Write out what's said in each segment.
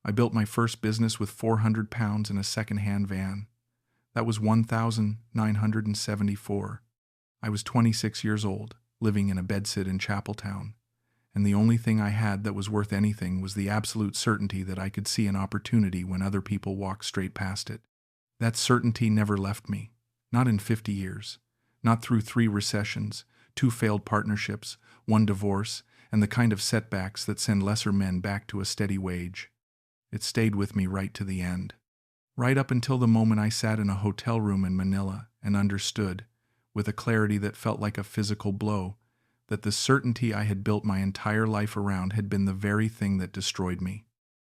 I built my first business with £400 in a second-hand van. That was 1974. I was 26 years old, living in a bedsit in Chapeltown, and the only thing I had that was worth anything was the absolute certainty that I could see an opportunity when other people walked straight past it. That certainty never left me, not in 50 years, not through 3 recessions, 2 failed partnerships, 1 divorce, and the kind of setbacks that send lesser men back to a steady wage. It stayed with me right to the end. Right up until the moment I sat in a hotel room in Manila and understood, with a clarity that felt like a physical blow, that the certainty I had built my entire life around had been the very thing that destroyed me.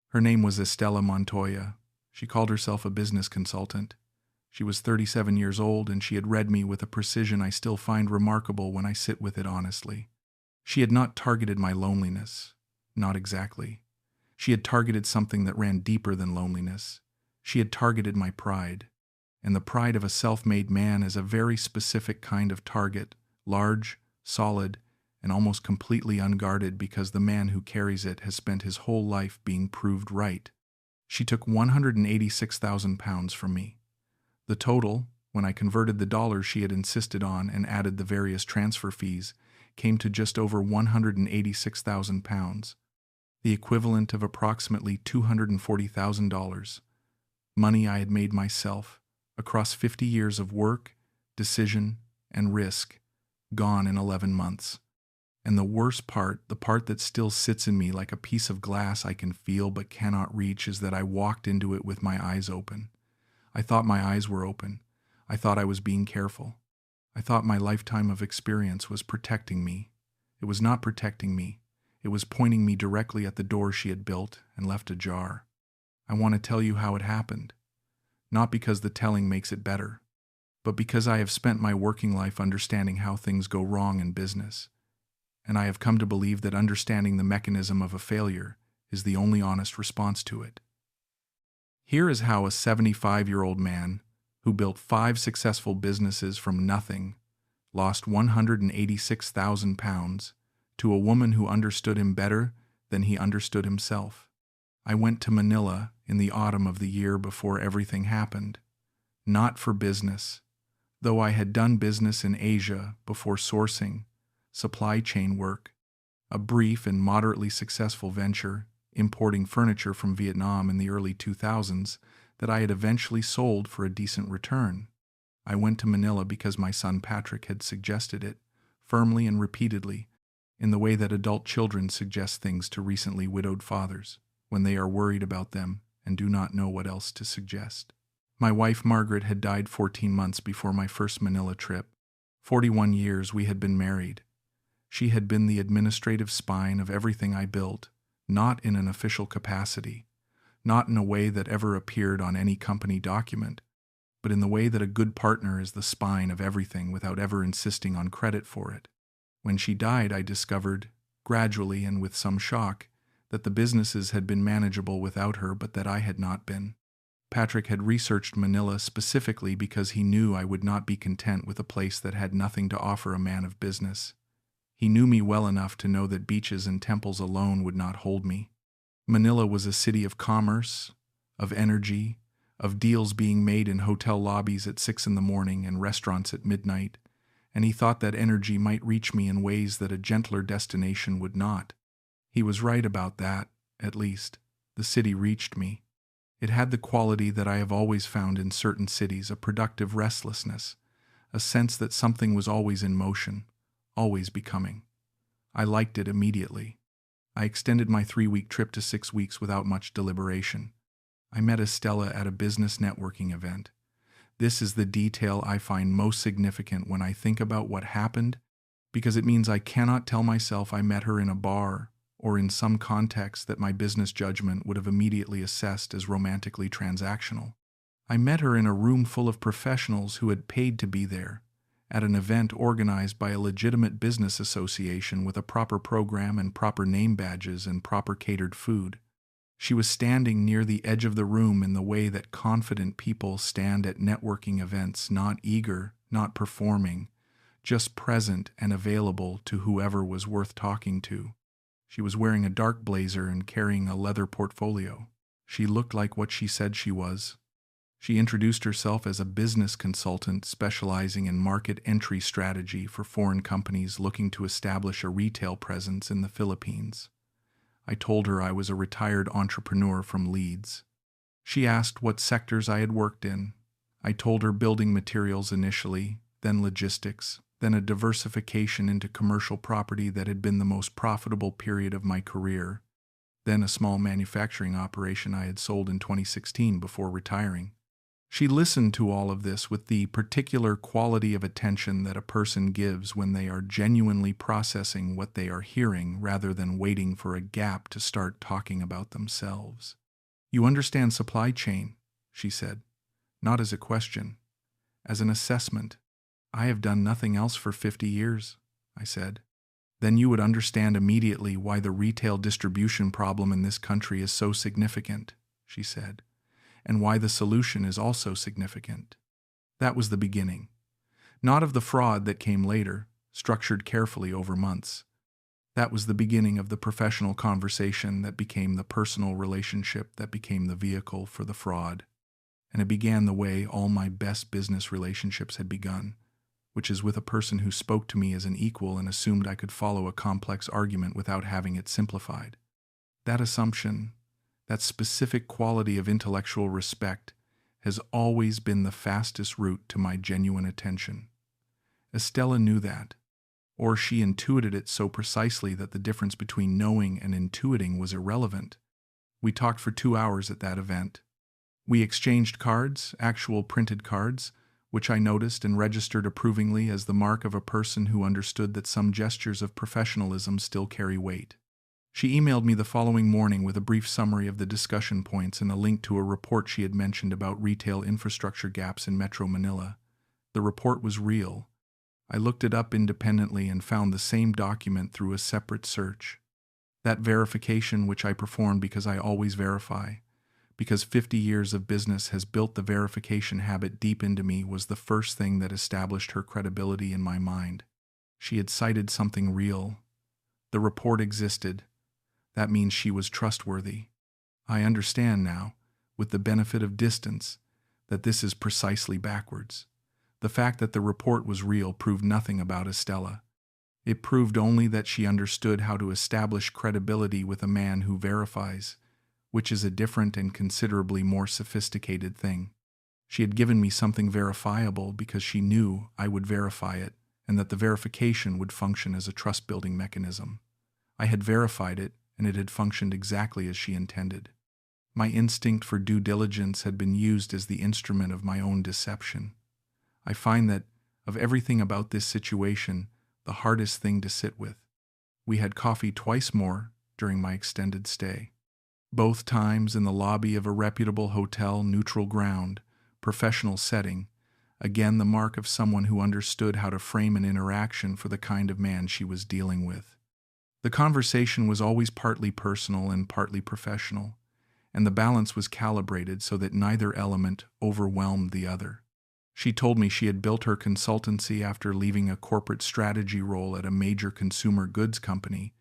Her name was Estella Montoya. She called herself a business consultant. She was 37 years old, and she had read me with a precision I still find remarkable when I sit with it honestly. She had not targeted my loneliness. Not exactly. She had targeted something that ran deeper than loneliness. She had targeted my pride. And the pride of a self-made man is a very specific kind of target, large, solid, and almost completely unguarded because the man who carries it has spent his whole life being proved right. She took £186,000 from me. The total, when I converted the dollars she had insisted on and added the various transfer fees, came to just over £186,000, the equivalent of approximately $240,000. Money I had made myself, across 50 years of work, decision, and risk, gone in 11 months. And the worst part, the part that still sits in me like a piece of glass I can feel but cannot reach, is that I walked into it with my eyes open. I thought my eyes were open. I thought I was being careful. I thought my lifetime of experience was protecting me. It was not protecting me. It was pointing me directly at the door she had built and left ajar. I want to tell you how it happened. Not because the telling makes it better, but because I have spent my working life understanding how things go wrong in business. And I have come to believe that understanding the mechanism of a failure is the only honest response to it. Here is how a 75-year-old man who built 5 successful businesses from nothing lost £186,000 to a woman who understood him better than he understood himself. I went to Manila in the autumn of the year before everything happened, not for business, though I had done business in Asia before sourcing, supply chain work, a brief and moderately successful venture, importing furniture from Vietnam in the early 2000s that I had eventually sold for a decent return. I went to Manila because my son Patrick had suggested it, firmly and repeatedly, in the way that adult children suggest things to recently widowed fathers when they are worried about them and do not know what else to suggest. My wife Margaret had died 14 months before my first Manila trip. 41 years we had been married. She had been the administrative spine of everything I built, not in an official capacity, not in a way that ever appeared on any company document, but in the way that a good partner is the spine of everything without ever insisting on credit for it. When she died, I discovered, gradually and with some shock, that the businesses had been manageable without her, but that I had not been. Patrick had researched Manila specifically because he knew I would not be content with a place that had nothing to offer a man of business. He knew me well enough to know that beaches and temples alone would not hold me. Manila was a city of commerce, of energy, of deals being made in hotel lobbies at 6 in the morning and restaurants at midnight, and he thought that energy might reach me in ways that a gentler destination would not. He was right about that, at least. The city reached me. It had the quality that I have always found in certain cities, a productive restlessness, a sense that something was always in motion, always becoming. I liked it immediately. I extended my 3-week trip to 6 weeks without much deliberation. I met Estella at a business networking event. This is the detail I find most significant when I think about what happened, because it means I cannot tell myself I met her in a bar or in some context that my business judgment would have immediately assessed as romantically transactional. I met her in a room full of professionals who had paid to be there, at an event organized by a legitimate business association with a proper program and proper name badges and proper catered food. She was standing near the edge of the room in the way that confident people stand at networking events, not eager, not performing, just present and available to whoever was worth talking to. She was wearing a dark blazer and carrying a leather portfolio. She looked like what she said she was. She introduced herself as a business consultant specializing in market entry strategy for foreign companies looking to establish a retail presence in the Philippines. I told her I was a retired entrepreneur from Leeds. She asked what sectors I had worked in. I told her building materials initially, then logistics, then a diversification into commercial property that had been the most profitable period of my career, then a small manufacturing operation I had sold in 2016 before retiring. She listened to all of this with the particular quality of attention that a person gives when they are genuinely processing what they are hearing rather than waiting for a gap to start talking about themselves. "You understand supply chain," she said, not as a question, as an assessment. "I have done nothing else for 50 years, I said. "Then you would understand immediately why the retail distribution problem in this country is so significant," she said, "and why the solution is also significant." That was the beginning. Not of the fraud that came later, structured carefully over months. That was the beginning of the professional conversation that became the personal relationship that became the vehicle for the fraud. And it began the way all my best business relationships had begun, which is with a person who spoke to me as an equal and assumed I could follow a complex argument without having it simplified. That assumption, that specific quality of intellectual respect, has always been the fastest route to my genuine attention. Estella knew that, or she intuited it so precisely that the difference between knowing and intuiting was irrelevant. We talked for 2 hours at that event. We exchanged cards, actual printed cards, which I noticed and registered approvingly as the mark of a person who understood that some gestures of professionalism still carry weight. She emailed me the following morning with a brief summary of the discussion points and a link to a report she had mentioned about retail infrastructure gaps in Metro Manila. The report was real. I looked it up independently and found the same document through a separate search. That verification which I performed because I always verify, because 50 years of business has built the verification habit deep into me, was the first thing that established her credibility in my mind. She had cited something real. The report existed. That means she was trustworthy. I understand now, with the benefit of distance, that this is precisely backwards. The fact that the report was real proved nothing about Estella. It proved only that she understood how to establish credibility with a man who verifies, which is a different and considerably more sophisticated thing. She had given me something verifiable because she knew I would verify it and that the verification would function as a trust-building mechanism. I had verified it, and it had functioned exactly as she intended. My instinct for due diligence had been used as the instrument of my own deception. I find that, of everything about this situation, the hardest thing to sit with. We had coffee twice more during my extended stay. Both times in the lobby of a reputable hotel, neutral ground, professional setting, again the mark of someone who understood how to frame an interaction for the kind of man she was dealing with. The conversation was always partly personal and partly professional, and the balance was calibrated so that neither element overwhelmed the other. She told me she had built her consultancy after leaving a corporate strategy role at a major consumer goods company,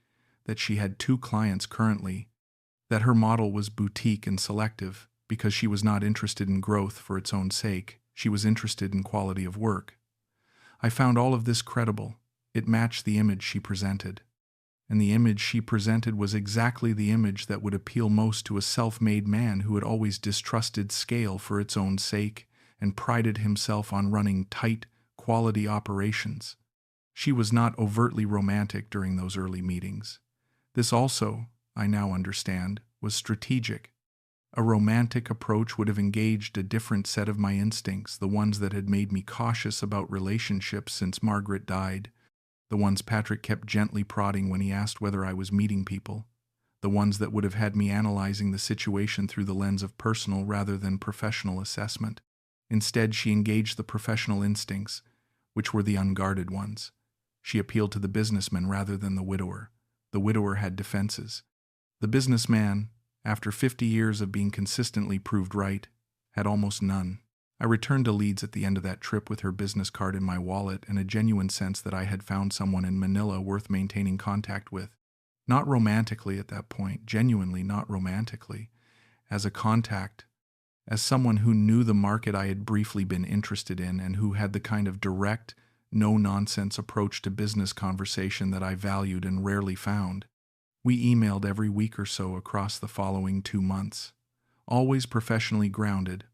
that she had 2 clients currently, that her model was boutique and selective because she was not interested in growth for its own sake. She was interested in quality of work. I found all of this credible. It matched the image she presented. And the image she presented was exactly the image that would appeal most to a self-made man who had always distrusted scale for its own sake and prided himself on running tight, quality operations. She was not overtly romantic during those early meetings. This also, I now understand, was strategic. A romantic approach would have engaged a different set of my instincts, the ones that had made me cautious about relationships since Margaret died, the ones Patrick kept gently prodding when he asked whether I was meeting people, the ones that would have had me analyzing the situation through the lens of personal rather than professional assessment. Instead, she engaged the professional instincts, which were the unguarded ones. She appealed to the businessman rather than the widower. The widower had defenses. The businessman, after 50 years of being consistently proved right, had almost none. I returned to Leeds at the end of that trip with her business card in my wallet and a genuine sense that I had found someone in Manila worth maintaining contact with. Not romantically at that point, genuinely not romantically, as a contact, as someone who knew the market I had briefly been interested in and who had the kind of direct, no-nonsense approach to business conversation that I valued and rarely found. We emailed every week or so across the following 2 months, always professionally grounded,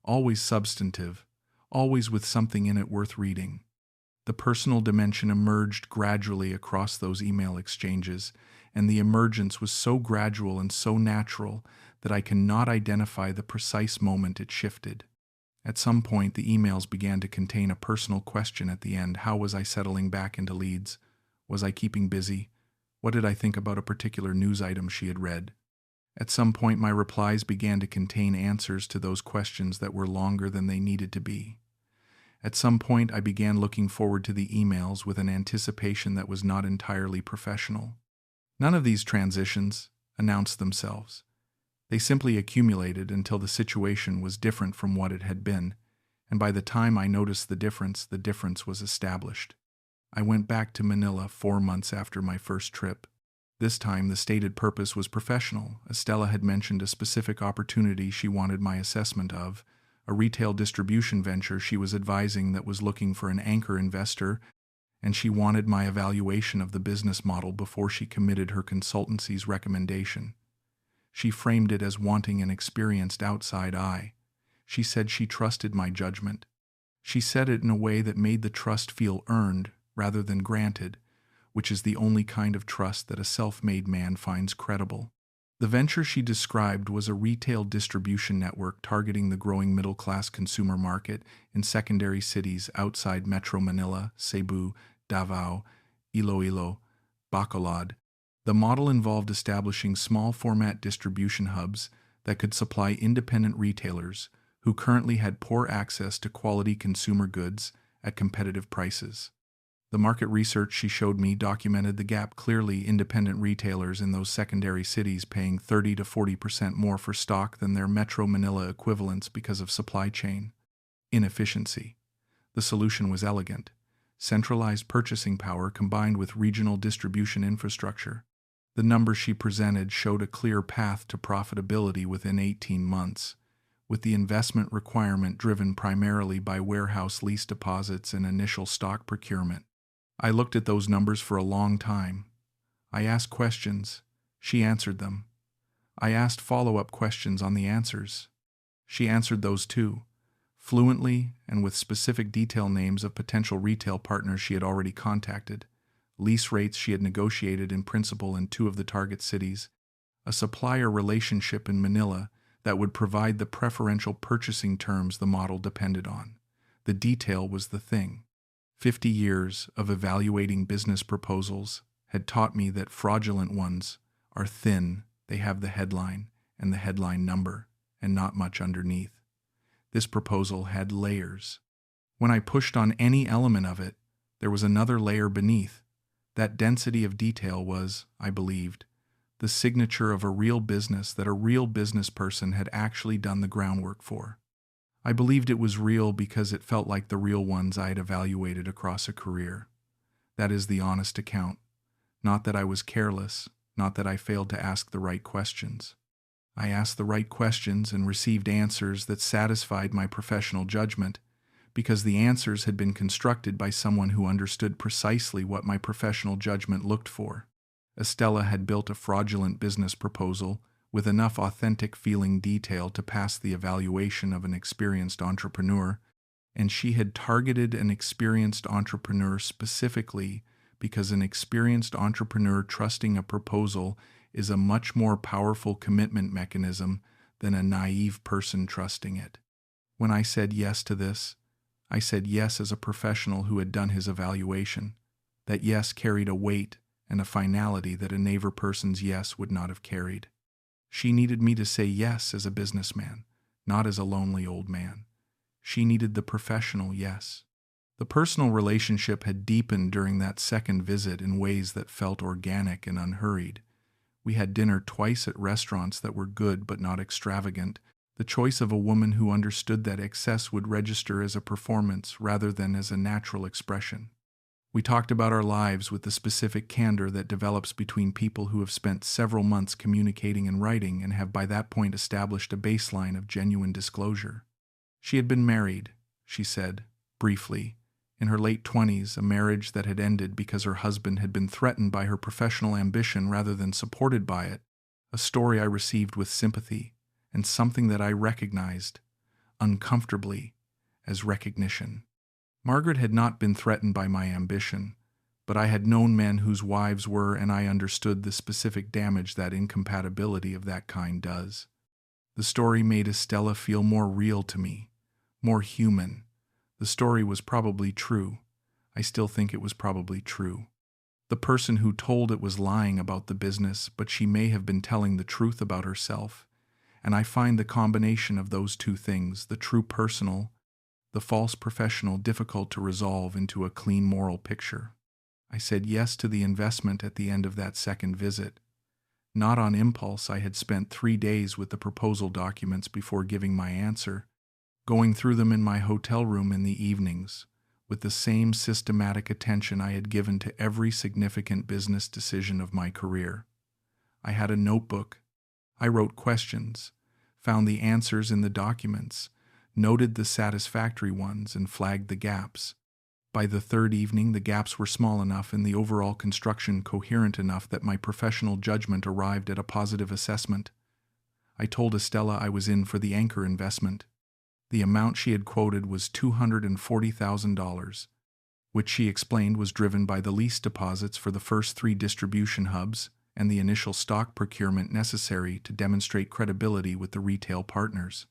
always substantive, always with something in it worth reading. The personal dimension emerged gradually across those email exchanges, and the emergence was so gradual and so natural that I cannot identify the precise moment it shifted. At some point, the emails began to contain a personal question at the end. How was I settling back into Leeds? Was I keeping busy? What did I think about a particular news item she had read? At some point, my replies began to contain answers to those questions that were longer than they needed to be. At some point, I began looking forward to the emails with an anticipation that was not entirely professional. None of these transitions announced themselves. They simply accumulated until the situation was different from what it had been, and by the time I noticed the difference was established. I went back to Manila 4 months after my first trip. This time, the stated purpose was professional. Estella had mentioned a specific opportunity she wanted my assessment of, a retail distribution venture she was advising that was looking for an anchor investor, and she wanted my evaluation of the business model before she committed her consultancy's recommendation. She framed it as wanting an experienced outside eye. She said she trusted my judgment. She said it in a way that made the trust feel earned rather than granted, which is the only kind of trust that a self-made man finds credible. The venture she described was a retail distribution network targeting the growing middle-class consumer market in secondary cities outside Metro Manila, Cebu, Davao, Iloilo, Bacolod. The model involved establishing small-format distribution hubs that could supply independent retailers who currently had poor access to quality consumer goods at competitive prices. The market research she showed me documented the gap clearly. Independent retailers in those secondary cities paying 30 to 40% more for stock than their Metro Manila equivalents because of supply chain inefficiency. The solution was elegant: centralized purchasing power combined with regional distribution infrastructure. The numbers she presented showed a clear path to profitability within 18 months, with the investment requirement driven primarily by warehouse lease deposits and initial stock procurement. I looked at those numbers for a long time. I asked questions. She answered them. I asked follow-up questions on the answers. She answered those too, fluently and with specific detail names of potential retail partners she had already contacted, lease rates she had negotiated in principle in 2 of the target cities, a supplier relationship in Manila that would provide the preferential purchasing terms the model depended on. The detail was the thing. 50 years of evaluating business proposals had taught me that fraudulent ones are thin. They have the headline and the headline number and not much underneath. This proposal had layers. When I pushed on any element of it, there was another layer beneath. That density of detail was, I believed, the signature of a real business that a real business person had actually done the groundwork for. I believed it was real because it felt like the real ones I had evaluated across a career. That is the honest account. Not that I was careless, not that I failed to ask the right questions. I asked the right questions and received answers that satisfied my professional judgment, because the answers had been constructed by someone who understood precisely what my professional judgment looked for. Estella had built a fraudulent business proposal with enough authentic feeling detail to pass the evaluation of an experienced entrepreneur, and she had targeted an experienced entrepreneur specifically because an experienced entrepreneur trusting a proposal is a much more powerful commitment mechanism than a naive person trusting it. When I said yes to this, I said yes as a professional who had done his evaluation. That yes carried a weight and a finality that a neighbor person's yes would not have carried. She needed me to say yes as a businessman, not as a lonely old man. She needed the professional yes. The personal relationship had deepened during that second visit in ways that felt organic and unhurried. We had dinner twice at restaurants that were good but not extravagant, the choice of a woman who understood that excess would register as a performance rather than as a natural expression. We talked about our lives with the specific candor that develops between people who have spent several months communicating and writing and have by that point established a baseline of genuine disclosure. She had been married, she said, briefly, in her late 20s, a marriage that had ended because her husband had been threatened by her professional ambition rather than supported by it, a story I received with sympathy, and something that I recognized, uncomfortably, as recognition. Margaret had not been threatened by my ambition, but I had known men whose wives were, and I understood the specific damage that incompatibility of that kind does. The story made Estella feel more real to me, more human. The story was probably true. I still think it was probably true. The person who told it was lying about the business, but she may have been telling the truth about herself. And I find the combination of those two things, the true personal, the false professional, difficult to resolve into a clean moral picture. I said yes to the investment at the end of that second visit. Not on impulse. I had spent 3 days with the proposal documents before giving my answer, going through them in my hotel room in the evenings, with the same systematic attention I had given to every significant business decision of my career. I had a notebook. I wrote questions, found the answers in the documents, noted the satisfactory ones, and flagged the gaps. By the third evening, the gaps were small enough and the overall construction coherent enough that my professional judgment arrived at a positive assessment. I told Estella I was in for the anchor investment. The amount she had quoted was $240,000, which she explained was driven by the lease deposits for the first 3 distribution hubs and the initial stock procurement necessary to demonstrate credibility with the retail partners.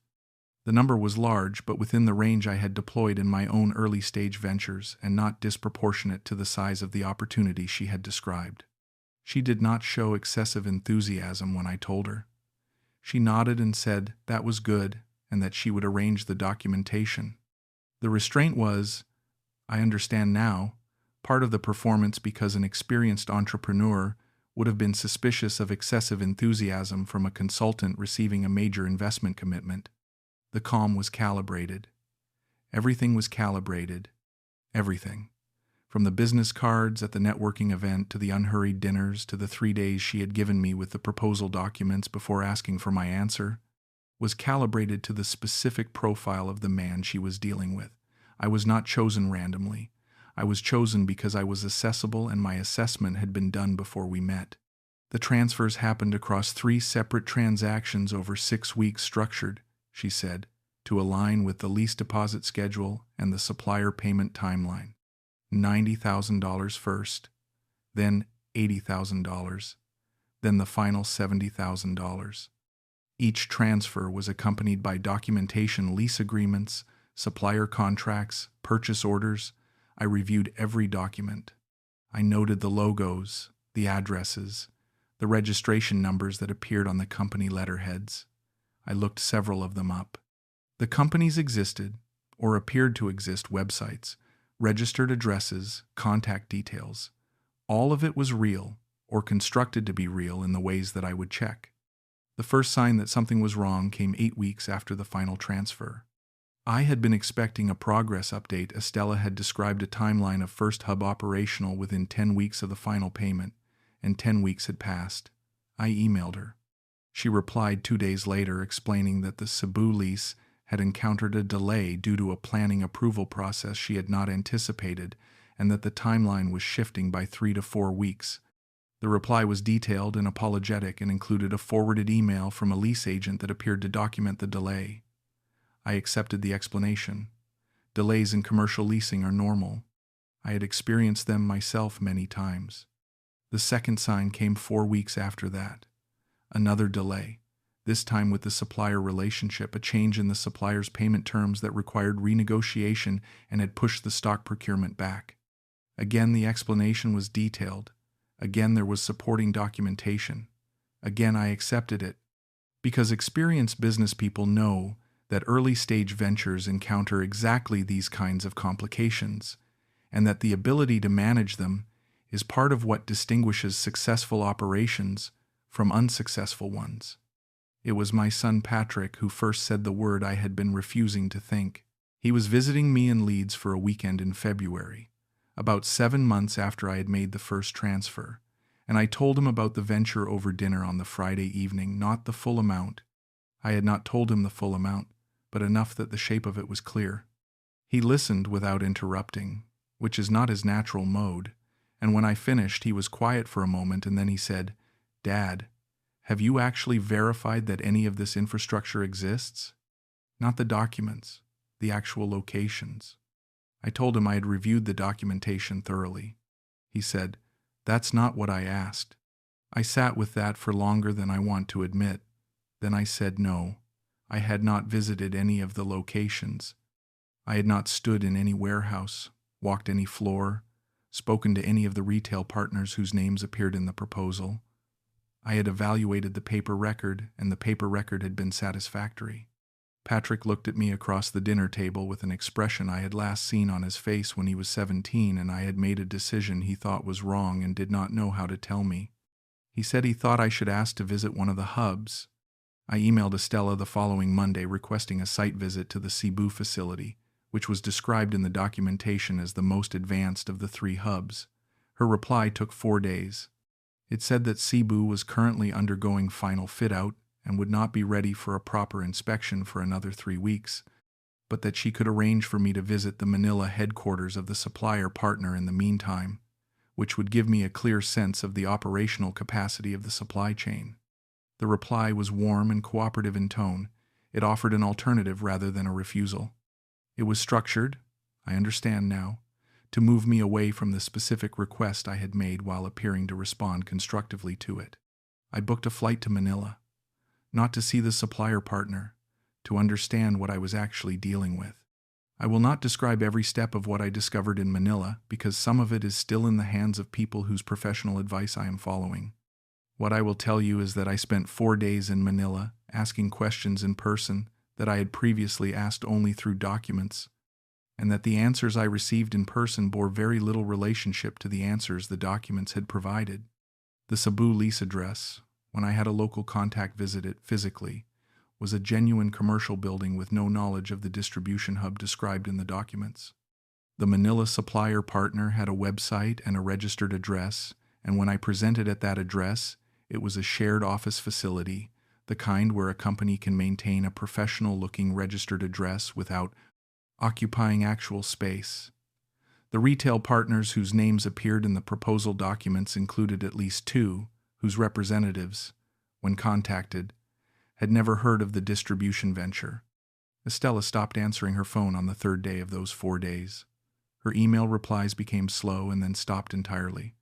The number was large, but within the range I had deployed in my own early-stage ventures and not disproportionate to the size of the opportunity she had described. She did not show excessive enthusiasm when I told her. She nodded and said that was good and that she would arrange the documentation. The restraint was, I understand now, part of the performance because an experienced entrepreneur would have been suspicious of excessive enthusiasm from a consultant receiving a major investment commitment. The calm was calibrated. Everything was calibrated. Everything. From the business cards at the networking event to the unhurried dinners to the 3 days she had given me with the proposal documents before asking for my answer, was calibrated to the specific profile of the man she was dealing with. I was not chosen randomly. I was chosen because I was accessible and my assessment had been done before we met. The transfers happened across 3 separate transactions over 6 weeks structured, she said, to align with the lease deposit schedule and the supplier payment timeline. $90,000 first, then $80,000, then the final $70,000. Each transfer was accompanied by documentation, lease agreements, supplier contracts, purchase orders. I reviewed every document. I noted the logos, the addresses, the registration numbers that appeared on the company letterheads. I looked several of them up. The companies existed, or appeared to exist, websites, registered addresses, contact details. All of it was real, or constructed to be real in the ways that I would check. The first sign that something was wrong came 8 weeks after the final transfer. I had been expecting a progress update. Estella had described a timeline of first hub operational within 10 weeks of the final payment, and 10 weeks had passed. I emailed her. She replied 2 days later explaining that the Cebu lease had encountered a delay due to a planning approval process she had not anticipated and that the timeline was shifting by 3 to 4 weeks. The reply was detailed and apologetic and included a forwarded email from a lease agent that appeared to document the delay. I accepted the explanation. Delays in commercial leasing are normal. I had experienced them myself many times. The second sign came 4 weeks after that. Another delay, this time with the supplier relationship, a change in the supplier's payment terms that required renegotiation and had pushed the stock procurement back. Again, the explanation was detailed. Again, there was supporting documentation. Again, I accepted it. Because experienced business people know that early-stage ventures encounter exactly these kinds of complications, and that the ability to manage them is part of what distinguishes successful operations from unsuccessful ones. It was my son Patrick who first said the word I had been refusing to think. He was visiting me in Leeds for a weekend in February. about 7 months after I had made the first transfer, and I told him about the venture over dinner on the Friday evening, not the full amount. I had not told him the full amount, but enough that the shape of it was clear. He listened without interrupting, which is not his natural mode, and when I finished he was quiet for a moment and then he said, "Dad, have you actually verified that any of this infrastructure exists? Not the documents, the actual locations." I told him I had reviewed the documentation thoroughly. He said, "That's not what I asked." I sat with that for longer than I want to admit. Then I said no. I had not visited any of the locations. I had not stood in any warehouse, walked any floor, spoken to any of the retail partners whose names appeared in the proposal. I had evaluated the paper record, and the paper record had been satisfactory. Patrick looked at me across the dinner table with an expression I had last seen on his face when he was 17 and I had made a decision he thought was wrong and did not know how to tell me. He said he thought I should ask to visit one of the hubs. I emailed Estella the following Monday requesting a site visit to the Cebu facility, which was described in the documentation as the most advanced of the 3 hubs. Her reply took 4 days. It said that Cebu was currently undergoing final fit-out and would not be ready for a proper inspection for another 3 weeks, but that she could arrange for me to visit the Manila headquarters of the supplier partner in the meantime, which would give me a clear sense of the operational capacity of the supply chain. The reply was warm and cooperative in tone. It offered an alternative rather than a refusal. It was structured, I understand now, to move me away from the specific request I had made while appearing to respond constructively to it. I booked a flight to Manila, not to see the supplier partner, to understand what I was actually dealing with. I will not describe every step of what I discovered in Manila because some of it is still in the hands of people whose professional advice I am following. What I will tell you is that I spent 4 days in Manila asking questions in person that I had previously asked only through documents, and that the answers I received in person bore very little relationship to the answers the documents had provided. The Cebu lease address, when I had a local contact visit it physically, was a genuine commercial building with no knowledge of the distribution hub described in the documents. The Manila supplier partner had a website and a registered address, and when I presented at that address, it was a shared office facility, the kind where a company can maintain a professional-looking registered address without occupying actual space. The retail partners whose names appeared in the proposal documents included at least 2, whose representatives, when contacted, had never heard of the distribution venture. Estella stopped answering her phone on the 3rd day of those 4 days. Her email replies became slow and then stopped entirely.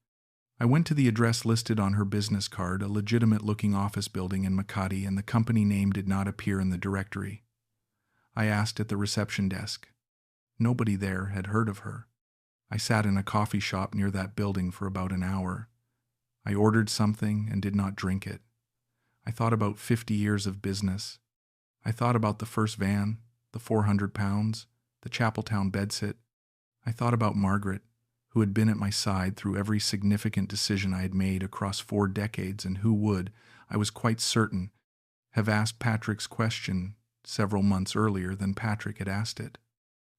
I went to the address listed on her business card, a legitimate-looking office building in Makati, and the company name did not appear in the directory. I asked at the reception desk. Nobody there had heard of her. I sat in a coffee shop near that building for about an hour. I ordered something and did not drink it. I thought about 50 years of business. I thought about the first van, the 400 pounds, the Chapeltown bedsit. I thought about Margaret, who had been at my side through every significant decision I had made across 4 decades and who would, I was quite certain, have asked Patrick's question several months earlier than Patrick had asked it.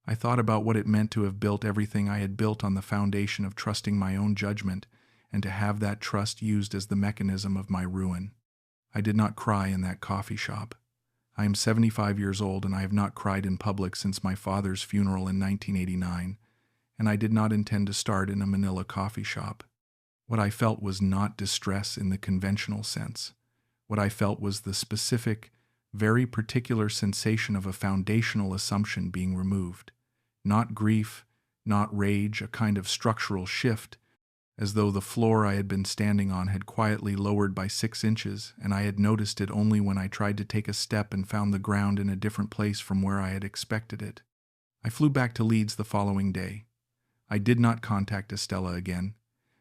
I thought about what it meant to have built everything I had built on the foundation of trusting my own judgment and to have that trust used as the mechanism of my ruin. I did not cry in that coffee shop. I am 75 years old and I have not cried in public since my father's funeral in 1989, and I did not intend to start in a Manila coffee shop. What I felt was not distress in the conventional sense. What I felt was the specific, very particular sensation of a foundational assumption being removed. Not grief, not rage, a kind of structural shift, as though the floor I had been standing on had quietly lowered by 6 inches, and I had noticed it only when I tried to take a step and found the ground in a different place from where I had expected it. I flew back to Leeds the following day. I did not contact Estella again,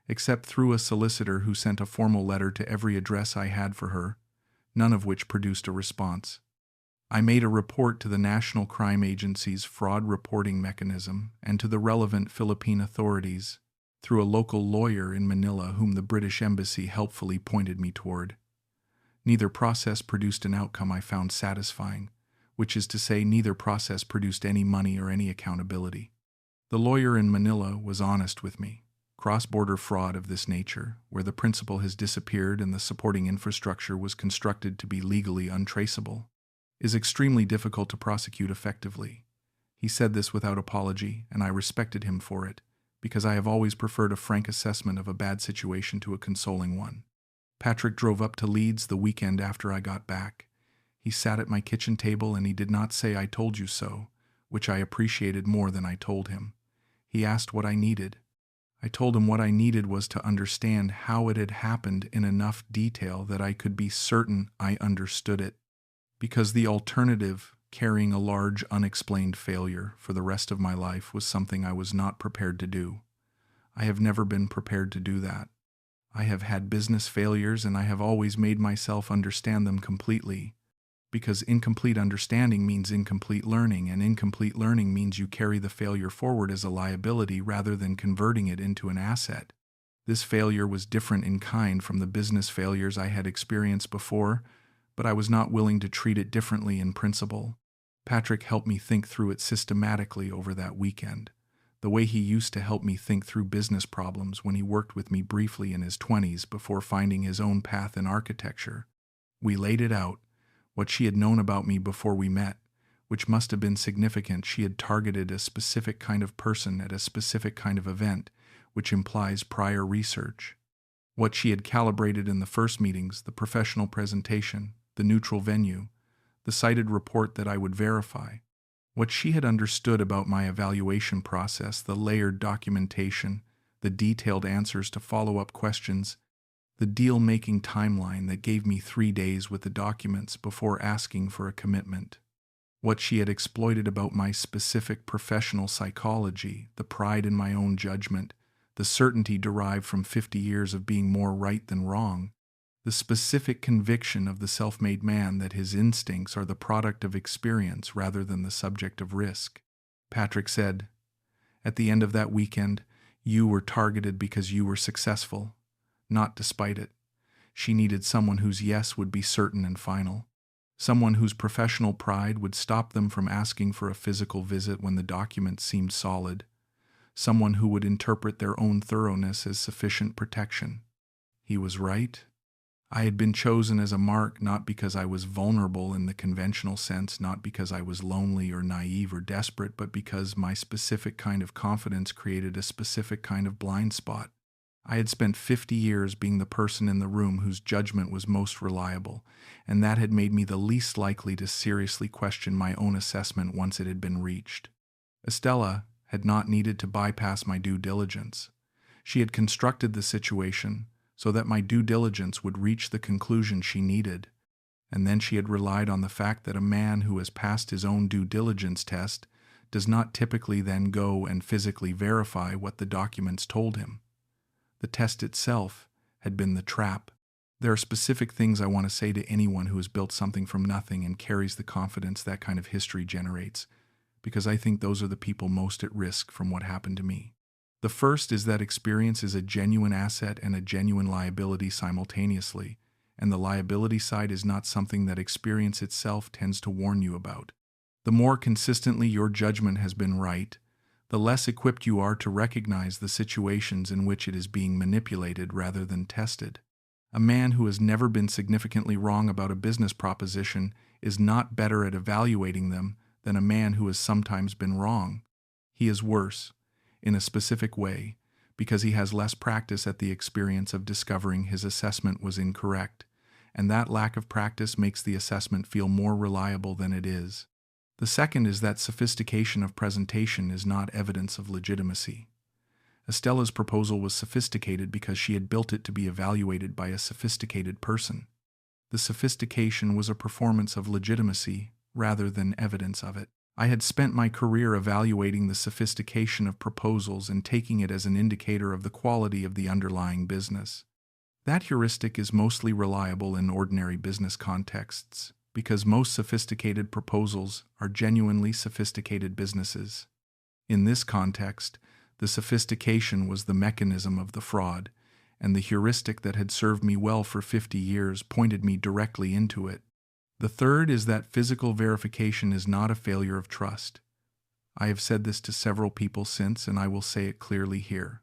except through a solicitor who sent a formal letter to every address I had for her, none of which produced a response. I made a report to the National Crime Agency's fraud reporting mechanism and to the relevant Philippine authorities through a local lawyer in Manila whom the British Embassy helpfully pointed me toward. Neither process produced an outcome I found satisfying, which is to say neither process produced any money or any accountability. The lawyer in Manila was honest with me. Cross-border fraud of this nature, where the principal has disappeared and the supporting infrastructure was constructed to be legally untraceable, is extremely difficult to prosecute effectively. He said this without apology, and I respected him for it, because I have always preferred a frank assessment of a bad situation to a consoling one. Patrick drove up to Leeds the weekend after I got back. He sat at my kitchen table and he did not say "I told you so," which I appreciated more than I told him. He asked what I needed. I told him what I needed was to understand how it had happened in enough detail that I could be certain I understood it. Because the alternative, carrying a large unexplained failure for the rest of my life, was something I was not prepared to do. I have never been prepared to do that. I have had business failures and I have always made myself understand them completely. Because incomplete understanding means incomplete learning, and incomplete learning means you carry the failure forward as a liability rather than converting it into an asset. This failure was different in kind from the business failures I had experienced before, but I was not willing to treat it differently in principle. Patrick helped me think through it systematically over that weekend, the way he used to help me think through business problems when he worked with me briefly in his 20s before finding his own path in architecture. We laid it out. What she had known about me before we met, which must have been significant. She had targeted a specific kind of person at a specific kind of event, which implies prior research. What she had calibrated in the first meetings, the professional presentation, the neutral venue, the cited report that I would verify. What she had understood about my evaluation process, the layered documentation, the detailed answers to follow-up questions, the deal-making timeline that gave me 3 days with the documents before asking for a commitment. What she had exploited about my specific professional psychology, the pride in my own judgment, the certainty derived from 50 years of being more right than wrong, the specific conviction of the self-made man that his instincts are the product of experience rather than the subject of risk. Patrick said, "At the end of that weekend, you were targeted because you were successful. Not despite it. She needed someone whose yes would be certain and final. Someone whose professional pride would stop them from asking for a physical visit when the documents seemed solid. Someone who would interpret their own thoroughness as sufficient protection." He was right. I had been chosen as a mark not because I was vulnerable in the conventional sense, not because I was lonely or naive or desperate, but because my specific kind of confidence created a specific kind of blind spot. I had spent 50 years being the person in the room whose judgment was most reliable, and that had made me the least likely to seriously question my own assessment once it had been reached. Estella had not needed to bypass my due diligence. She had constructed the situation so that my due diligence would reach the conclusion she needed, and then she had relied on the fact that a man who has passed his own due diligence test does not typically then go and physically verify what the documents told him. The test itself had been the trap. There are specific things I want to say to anyone who has built something from nothing and carries the confidence that kind of history generates, because I think those are the people most at risk from what happened to me. The first is that experience is a genuine asset and a genuine liability simultaneously, and the liability side is not something that experience itself tends to warn you about. The more consistently your judgment has been right, the less equipped you are to recognize the situations in which it is being manipulated rather than tested. A man who has never been significantly wrong about a business proposition is not better at evaluating them than a man who has sometimes been wrong. He is worse, in a specific way, because he has less practice at the experience of discovering his assessment was incorrect, and that lack of practice makes the assessment feel more reliable than it is. The second is that sophistication of presentation is not evidence of legitimacy. Estella's proposal was sophisticated because she had built it to be evaluated by a sophisticated person. The sophistication was a performance of legitimacy rather than evidence of it. I had spent my career evaluating the sophistication of proposals and taking it as an indicator of the quality of the underlying business. That heuristic is mostly reliable in ordinary business contexts, because most sophisticated proposals are genuinely sophisticated businesses. In this context, the sophistication was the mechanism of the fraud, and the heuristic that had served me well for 50 years pointed me directly into it. The third is that physical verification is not a failure of trust. I have said this to several people since, and I will say it clearly here.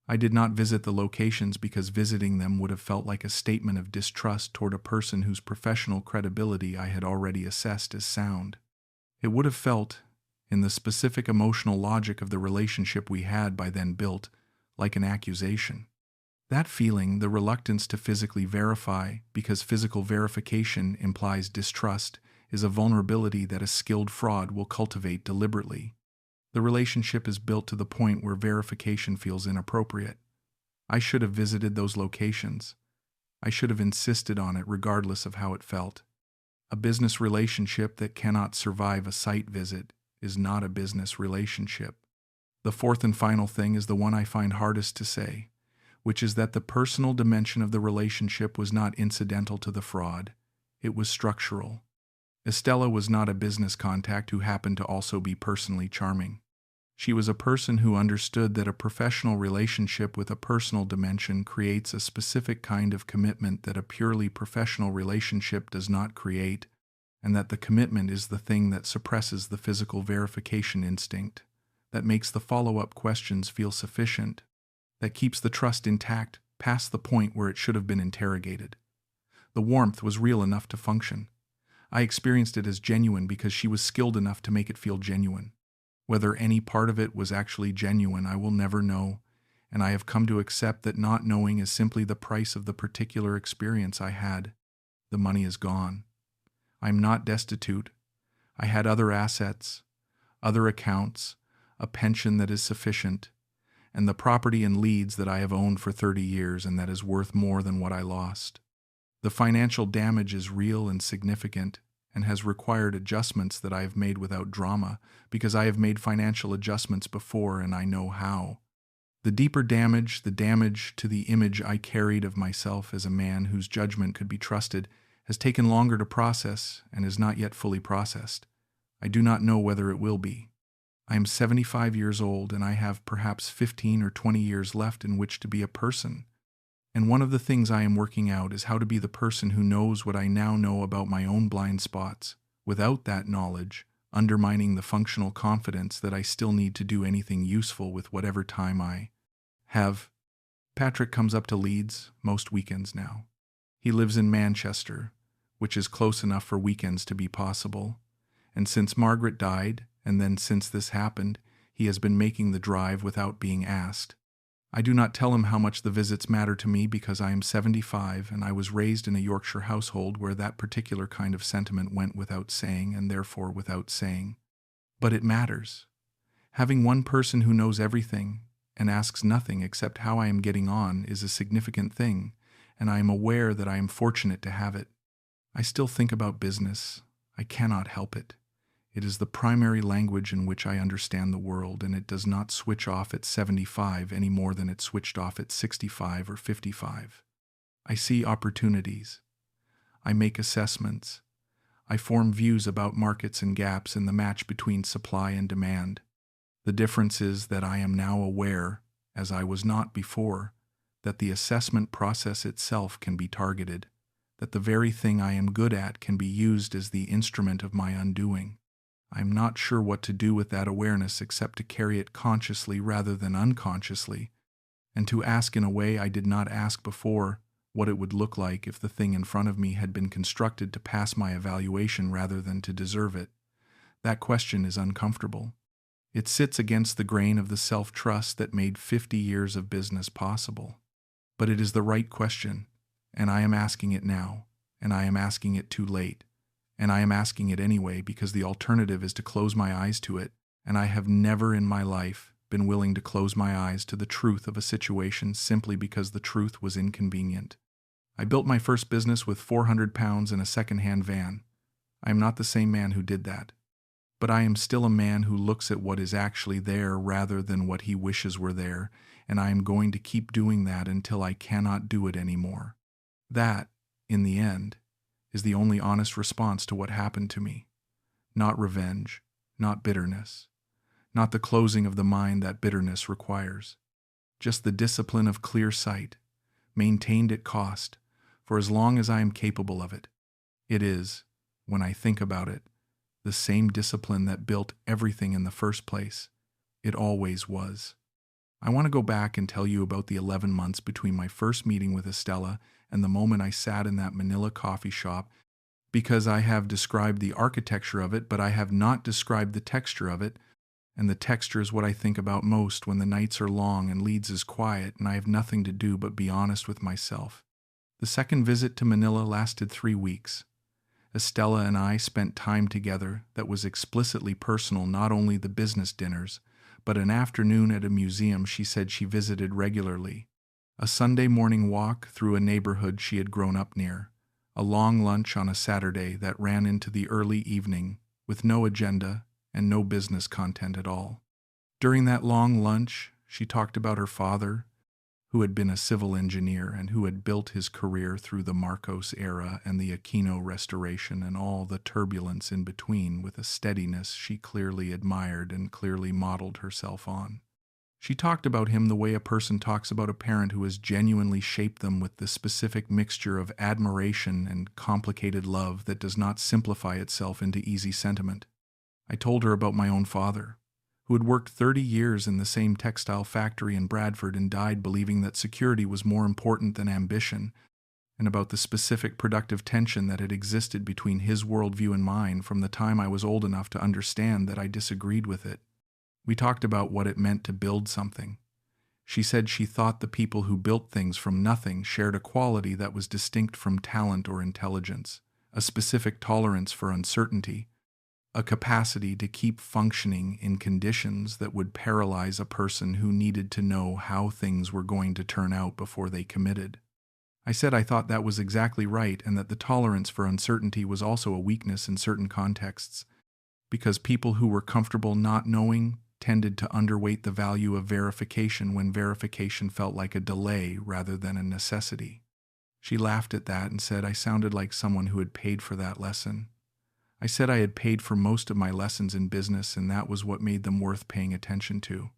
I did not visit the locations because visiting them would have felt like a statement of distrust toward a person whose professional credibility I had already assessed as sound. It would have felt, in the specific emotional logic of the relationship we had by then built, like an accusation. That feeling, the reluctance to physically verify, because physical verification implies distrust, is a vulnerability that a skilled fraud will cultivate deliberately. The relationship is built to the point where verification feels inappropriate. I should have visited those locations. I should have insisted on it regardless of how it felt. A business relationship that cannot survive a site visit is not a business relationship. The fourth and final thing is the one I find hardest to say, which is that the personal dimension of the relationship was not incidental to the fraud. It was structural. Estella was not a business contact who happened to also be personally charming. She was a person who understood that a professional relationship with a personal dimension creates a specific kind of commitment that a purely professional relationship does not create, and that the commitment is the thing that suppresses the physical verification instinct, that makes the follow-up questions feel sufficient, that keeps the trust intact past the point where it should have been interrogated. The warmth was real enough to function. I experienced it as genuine because she was skilled enough to make it feel genuine. Whether any part of it was actually genuine, I will never know, and I have come to accept that not knowing is simply the price of the particular experience I had. The money is gone. I am not destitute. I had other assets, other accounts, a pension that is sufficient, and the property in Leeds that I have owned for 30 years and that is worth more than what I lost. The financial damage is real and significant, and has required adjustments that I have made without drama, because I have made financial adjustments before and I know how. The deeper damage, the damage to the image I carried of myself as a man whose judgment could be trusted, has taken longer to process and is not yet fully processed. I do not know whether it will be. I am 75 years old and I have perhaps 15 or 20 years left in which to be a person. And one of the things I am working out is how to be the person who knows what I now know about my own blind spots, without that knowledge undermining the functional confidence that I still need to do anything useful with whatever time I have. Patrick comes up to Leeds most weekends now. He lives in Manchester, which is close enough for weekends to be possible. And since Margaret died, and then since this happened, he has been making the drive without being asked. I do not tell him how much the visits matter to me because I am 75 and I was raised in a Yorkshire household where that particular kind of sentiment went without saying and therefore without saying. But it matters. Having one person who knows everything and asks nothing except how I am getting on is a significant thing, and I am aware that I am fortunate to have it. I still think about business. I cannot help it. It is the primary language in which I understand the world, and it does not switch off at 75 any more than it switched off at 65 or 55. I see opportunities. I make assessments. I form views about markets and gaps in the match between supply and demand. The difference is that I am now aware, as I was not before, that the assessment process itself can be targeted, that the very thing I am good at can be used as the instrument of my undoing. I am not sure what to do with that awareness except to carry it consciously rather than unconsciously, and to ask in a way I did not ask before what it would look like if the thing in front of me had been constructed to pass my evaluation rather than to deserve it. That question is uncomfortable. It sits against the grain of the self-trust that made 50 years of business possible. But it is the right question, and I am asking it now, and I am asking it too late. And I am asking it anyway because the alternative is to close my eyes to it, and I have never in my life been willing to close my eyes to the truth of a situation simply because the truth was inconvenient. I built my first business with £400 in a second-hand van. I am not the same man who did that. But I am still a man who looks at what is actually there rather than what he wishes were there, and I am going to keep doing that until I cannot do it anymore. That, in the end, is the only honest response to what happened to me. Not revenge, not bitterness, not the closing of the mind that bitterness requires. Just the discipline of clear sight, maintained at cost, for as long as I am capable of it. It is, when I think about it, the same discipline that built everything in the first place. It always was. I want to go back and tell you about the 11 months between my first meeting with Estella and the moment I sat in that Manila coffee shop, because I have described the architecture of it, but I have not described the texture of it, and the texture is what I think about most when the nights are long and Leeds is quiet and I have nothing to do but be honest with myself. The second visit to Manila lasted 3 weeks. Estella and I spent time together that was explicitly personal, not only the business dinners, but an afternoon at a museum she said she visited regularly, a Sunday morning walk through a neighborhood she had grown up near, a long lunch on a Saturday that ran into the early evening with no agenda and no business content at all. During that long lunch, she talked about her father, who had been a civil engineer and who had built his career through the Marcos era and the Aquino restoration and all the turbulence in between with a steadiness she clearly admired and clearly modeled herself on. She talked about him the way a person talks about a parent who has genuinely shaped them with the specific mixture of admiration and complicated love that does not simplify itself into easy sentiment. I told her about my own father, who had worked 30 years in the same textile factory in Bradford and died believing that security was more important than ambition, and about the specific productive tension that had existed between his worldview and mine from the time I was old enough to understand that I disagreed with it. We talked about what it meant to build something. She said she thought the people who built things from nothing shared a quality that was distinct from talent or intelligence, a specific tolerance for uncertainty, a capacity to keep functioning in conditions that would paralyze a person who needed to know how things were going to turn out before they committed. I said I thought that was exactly right and that the tolerance for uncertainty was also a weakness in certain contexts, because people who were comfortable not knowing tended to underweight the value of verification when verification felt like a delay rather than a necessity. She laughed at that and said I sounded like someone who had paid for that lesson. I said I had paid for most of my lessons in business and that was what made them worth paying attention to.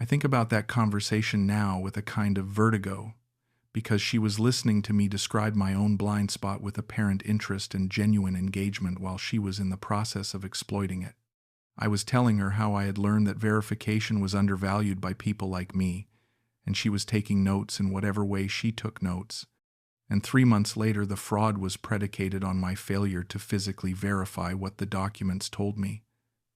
I think about that conversation now with a kind of vertigo, because she was listening to me describe my own blind spot with apparent interest and genuine engagement while she was in the process of exploiting it. I was telling her how I had learned that verification was undervalued by people like me, and she was taking notes in whatever way she took notes. And 3 months later, the fraud was predicated on my failure to physically verify what the documents told me.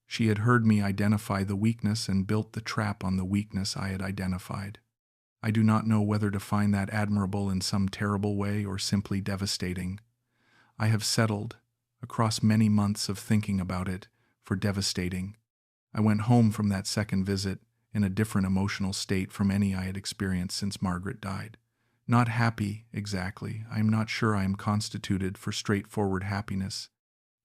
She had heard me identify the weakness and built the trap on the weakness I had identified. I do not know whether to find that admirable in some terrible way or simply devastating. I have settled, across many months of thinking about it, for devastating. I went home from that second visit in a different emotional state from any I had experienced since Margaret died. Not happy, exactly. I am not sure I am constituted for straightforward happiness,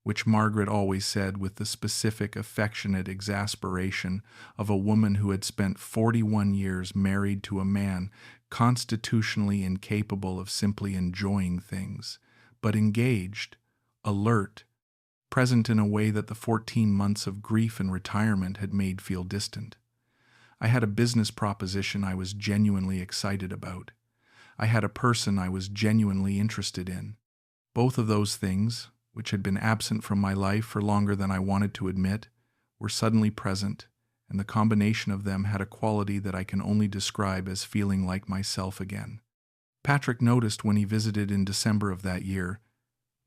which Margaret always said with the specific affectionate exasperation of a woman who had spent 41 years married to a man constitutionally incapable of simply enjoying things, but engaged, alert, present in a way that the 14 months of grief and retirement had made feel distant. I had a business proposition I was genuinely excited about. I had a person I was genuinely interested in. Both of those things, which had been absent from my life for longer than I wanted to admit, were suddenly present, and the combination of them had a quality that I can only describe as feeling like myself again. Patrick noticed when he visited in December of that year.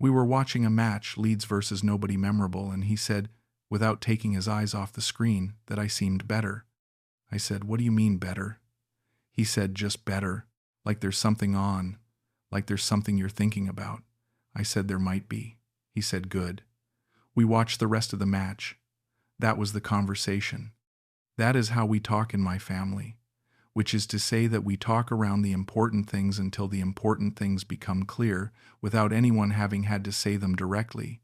We were watching a match, Leeds versus nobody memorable, and he said, without taking his eyes off the screen, that I seemed better. I said, "What do you mean better?" He said, "Just better. Like there's something on, like there's something you're thinking about." I said there might be. He said, "Good." We watched the rest of the match. That was the conversation. That is how we talk in my family, which is to say that we talk around the important things until the important things become clear without anyone having had to say them directly,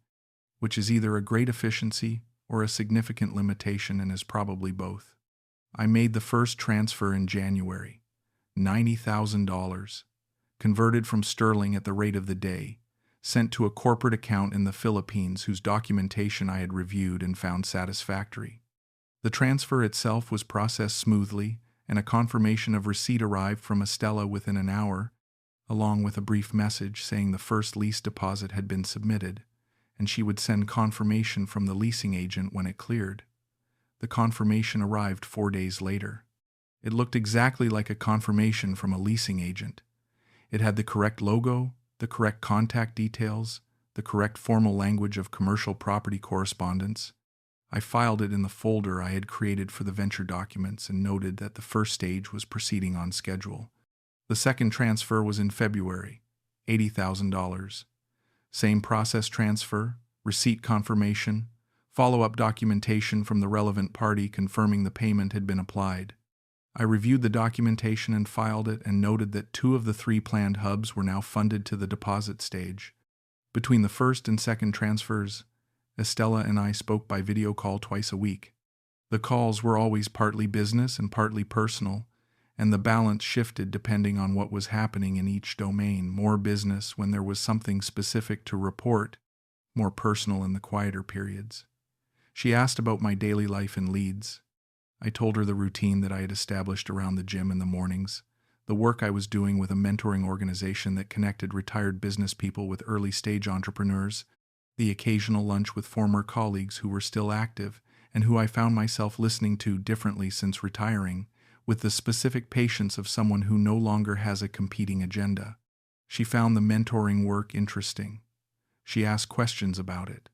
which is either a great efficiency or a significant limitation and is probably both. I made the first transfer in January. $90,000, converted from sterling at the rate of the day, sent to a corporate account in the Philippines whose documentation I had reviewed and found satisfactory. The transfer itself was processed smoothly, and a confirmation of receipt arrived from Estella within an hour, along with a brief message saying the first lease deposit had been submitted, and she would send confirmation from the leasing agent when it cleared. The confirmation arrived 4 days later. It looked exactly like a confirmation from a leasing agent. It had the correct logo, the correct contact details, the correct formal language of commercial property correspondence. I filed it in the folder I had created for the venture documents and noted that the first stage was proceeding on schedule. The second transfer was in February, $80,000. Same process transfer, receipt confirmation, follow-up documentation from the relevant party confirming the payment had been applied. I reviewed the documentation and filed it and noted that 2 of the 3 planned hubs were now funded to the deposit stage. Between the first and second transfers, Estella and I spoke by video call twice a week. The calls were always partly business and partly personal, and the balance shifted depending on what was happening in each domain. More business when there was something specific to report, more personal in the quieter periods. She asked about my daily life in Leeds. I told her the routine that I had established around the gym in the mornings, the work I was doing with a mentoring organization that connected retired business people with early-stage entrepreneurs, the occasional lunch with former colleagues who were still active and who I found myself listening to differently since retiring, with the specific patience of someone who no longer has a competing agenda. She found the mentoring work interesting. She asked questions about it.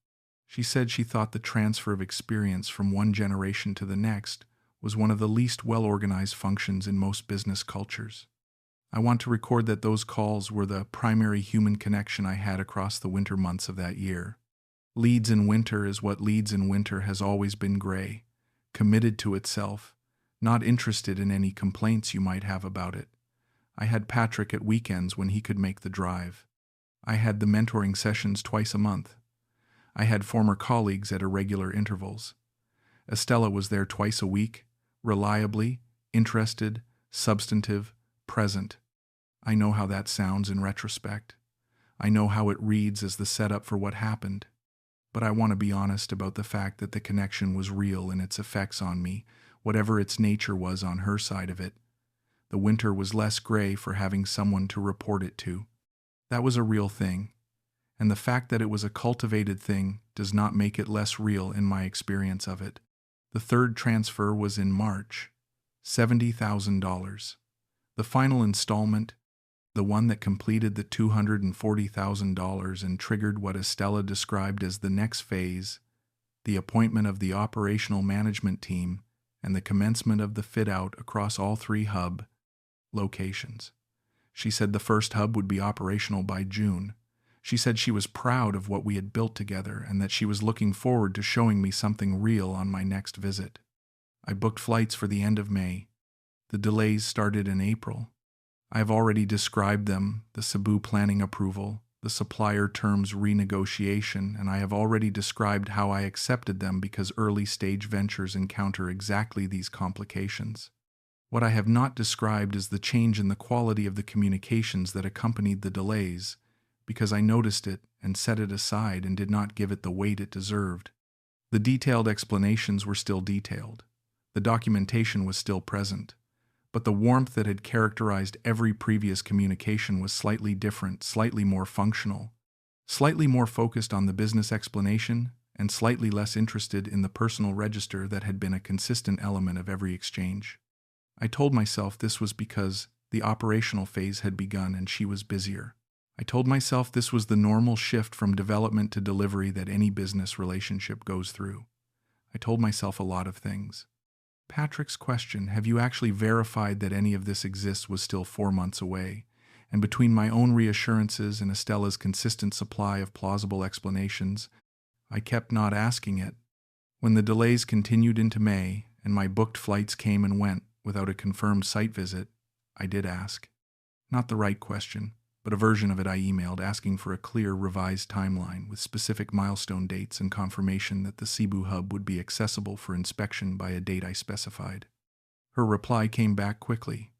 She said she thought the transfer of experience from one generation to the next was one of the least well-organized functions in most business cultures. I want to record that those calls were the primary human connection I had across the winter months of that year. Leeds in winter is what Leeds in winter has always been: gray, committed to itself, not interested in any complaints you might have about it. I had Patrick at weekends when he could make the drive. I had the mentoring sessions twice a month. I had former colleagues at irregular intervals. Estella was there twice a week, reliably, interested, substantive, present. I know how that sounds in retrospect. I know how it reads as the setup for what happened. But I want to be honest about the fact that the connection was real in its effects on me, whatever its nature was on her side of it. The winter was less gray for having someone to report it to. That was a real thing. And the fact that it was a cultivated thing does not make it less real in my experience of it. The third transfer was in March, $70,000. The final installment, the one that completed the $240,000 and triggered what Estella described as the next phase, the appointment of the operational management team and the commencement of the fit-out across all 3 hub locations. She said the first hub would be operational by June. She said she was proud of what we had built together and that she was looking forward to showing me something real on my next visit. I booked flights for the end of May. The delays started in April. I have already described them: the Cebu planning approval, the supplier terms renegotiation, and I have already described how I accepted them because early-stage ventures encounter exactly these complications. What I have not described is the change in the quality of the communications that accompanied the delays, because I noticed it and set it aside and did not give it the weight it deserved. The detailed explanations were still detailed. The documentation was still present. But the warmth that had characterized every previous communication was slightly different, slightly more functional, slightly more focused on the business explanation, and slightly less interested in the personal register that had been a consistent element of every exchange. I told myself this was because the operational phase had begun and she was busier. I told myself this was the normal shift from development to delivery that any business relationship goes through. I told myself a lot of things. Patrick's question, "Have you actually verified that any of this exists?" was still 4 months away, and between my own reassurances and Estella's consistent supply of plausible explanations, I kept not asking it. When the delays continued into May, and my booked flights came and went without a confirmed site visit, I did ask. Not the right question, but a version of it I emailed, asking for a clear, revised timeline with specific milestone dates and confirmation that the Cebu hub would be accessible for inspection by a date I specified. Her reply came back quickly,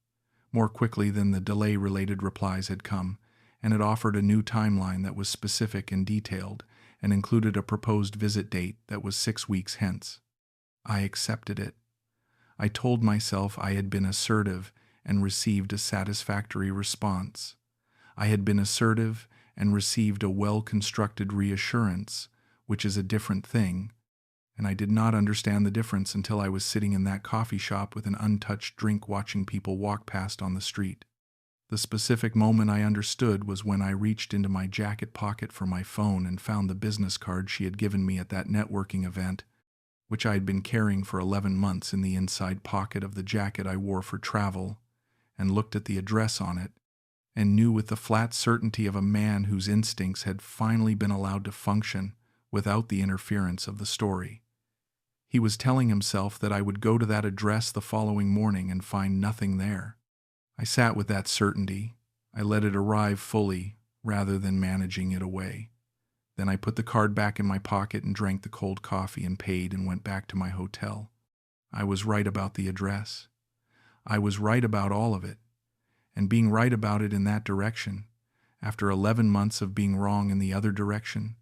more quickly than the delay-related replies had come, and it offered a new timeline that was specific and detailed and included a proposed visit date that was 6 weeks hence. I accepted it. I told myself I had been assertive and received a satisfactory response. I had been assertive and received a well-constructed reassurance, which is a different thing, and I did not understand the difference until I was sitting in that coffee shop with an untouched drink watching people walk past on the street. The specific moment I understood was when I reached into my jacket pocket for my phone and found the business card she had given me at that networking event, which I had been carrying for 11 months in the inside pocket of the jacket I wore for travel, and looked at the address on it, and knew with the flat certainty of a man whose instincts had finally been allowed to function without the interference of the story. He was telling himself that I would go to that address the following morning and find nothing there. I sat with that certainty. I let it arrive fully, rather than managing it away. Then I put the card back in my pocket and drank the cold coffee and paid and went back to my hotel. I was right about the address. I was right about all of it. And being right about it in that direction, after 11 months of being wrong in the other direction,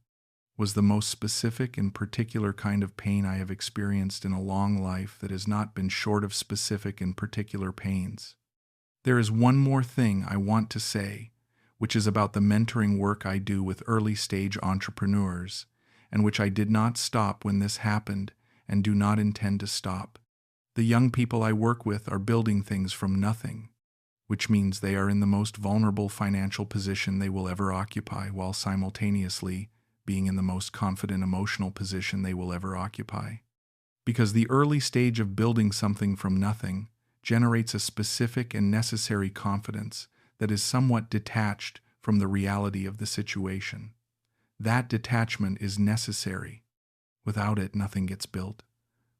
was the most specific and particular kind of pain I have experienced in a long life that has not been short of specific and particular pains. There is one more thing I want to say, which is about the mentoring work I do with early-stage entrepreneurs, and which I did not stop when this happened and do not intend to stop. The young people I work with are building things from nothing, which means they are in the most vulnerable financial position they will ever occupy, while simultaneously being in the most confident emotional position they will ever occupy. Because the early stage of building something from nothing generates a specific and necessary confidence that is somewhat detached from the reality of the situation. That detachment is necessary. Without it, nothing gets built.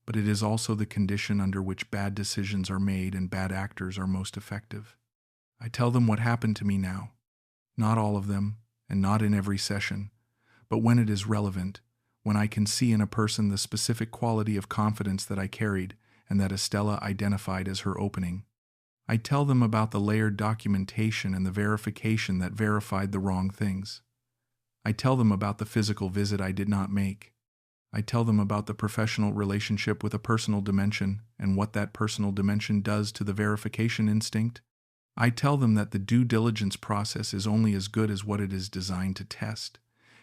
But it is also the condition under which bad decisions are made and bad actors are most effective. I tell them what happened to me now. Not all of them, and not in every session, but when it is relevant, when I can see in a person the specific quality of confidence that I carried and that Estella identified as her opening. I tell them about the layered documentation and the verification that verified the wrong things. I tell them about the physical visit I did not make. I tell them about the professional relationship with a personal dimension and what that personal dimension does to the verification instinct. I tell them that the due diligence process is only as good as what it is designed to test,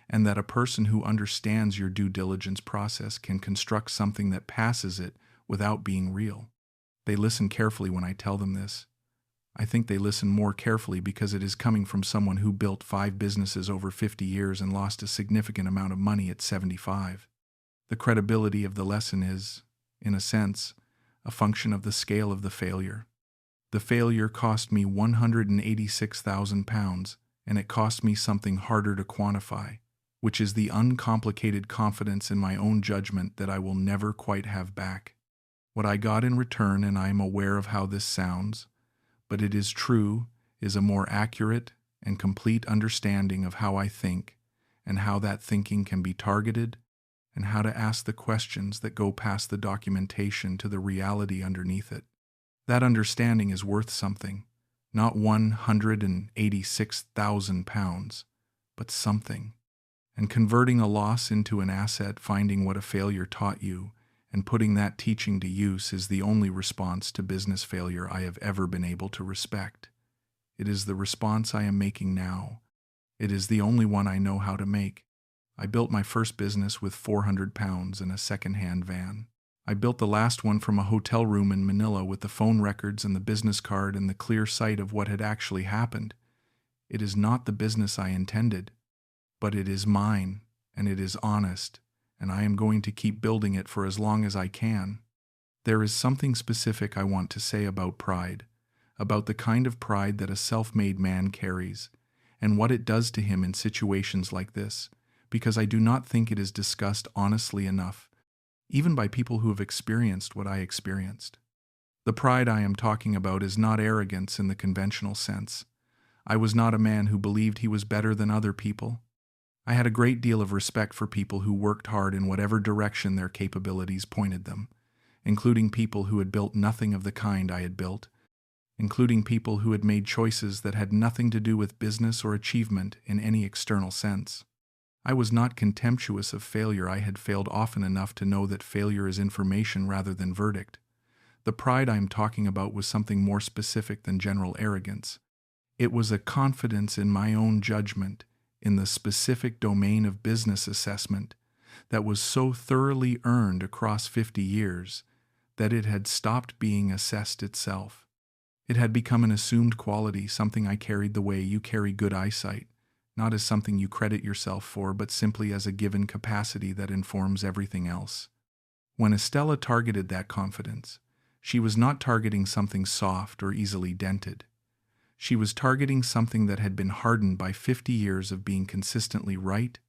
and that a person who understands your due diligence process can construct something that passes it without being real. They listen carefully when I tell them this. I think they listen more carefully because it is coming from someone who built 5 businesses over 50 years and lost a significant amount of money at 75. The credibility of the lesson is, in a sense, a function of the scale of the failure. The failure cost me £186,000, and it cost me something harder to quantify, which is the uncomplicated confidence in my own judgment that I will never quite have back. What I got in return, and I am aware of how this sounds, but it is true, is a more accurate and complete understanding of how I think and how that thinking can be targeted and how to ask the questions that go past the documentation to the reality underneath it. That understanding is worth something, not £186,000, but something. And converting a loss into an asset, finding what a failure taught you, and putting that teaching to use is the only response to business failure I have ever been able to respect. It is the response I am making now. It is the only one I know how to make. I built my first business with £400 in a second-hand van. I built the last one from a hotel room in Manila with the phone records and the business card and the clear sight of what had actually happened. It is not the business I intended, but it is mine, and it is honest, and I am going to keep building it for as long as I can. There is something specific I want to say about pride, about the kind of pride that a self-made man carries, and what it does to him in situations like this, because I do not think it is discussed honestly enough, even by people who have experienced what I experienced. The pride I am talking about is not arrogance in the conventional sense. I was not a man who believed he was better than other people. I had a great deal of respect for people who worked hard in whatever direction their capabilities pointed them, including people who had built nothing of the kind I had built, including people who had made choices that had nothing to do with business or achievement in any external sense. I was not contemptuous of failure. I had failed often enough to know that failure is information rather than verdict. The pride I am talking about was something more specific than general arrogance. It was a confidence in my own judgment, in the specific domain of business assessment that was so thoroughly earned across 50 years that it had stopped being assessed itself. It had become an assumed quality, something I carried the way you carry good eyesight, not as something you credit yourself for, but simply as a given capacity that informs everything else. When Estella targeted that confidence, she was not targeting something soft or easily dented. She was targeting something that had been hardened by 50 years of being consistently right,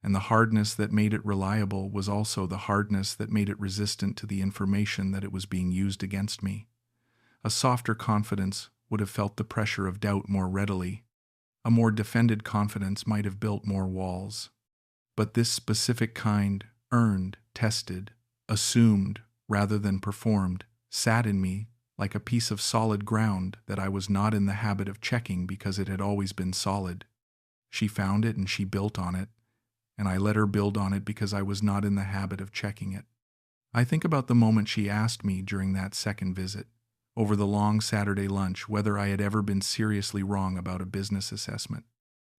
and the hardness that made it reliable was also the hardness that made it resistant to the information that it was being used against me. A softer confidence would have felt the pressure of doubt more readily. A more defended confidence might have built more walls. But this specific kind, earned, tested, assumed rather than performed, sat in me like a piece of solid ground that I was not in the habit of checking because it had always been solid. She found it and she built on it, and I let her build on it because I was not in the habit of checking it. I think about the moment she asked me during that second visit, over the long Saturday lunch, whether I had ever been seriously wrong about a business assessment.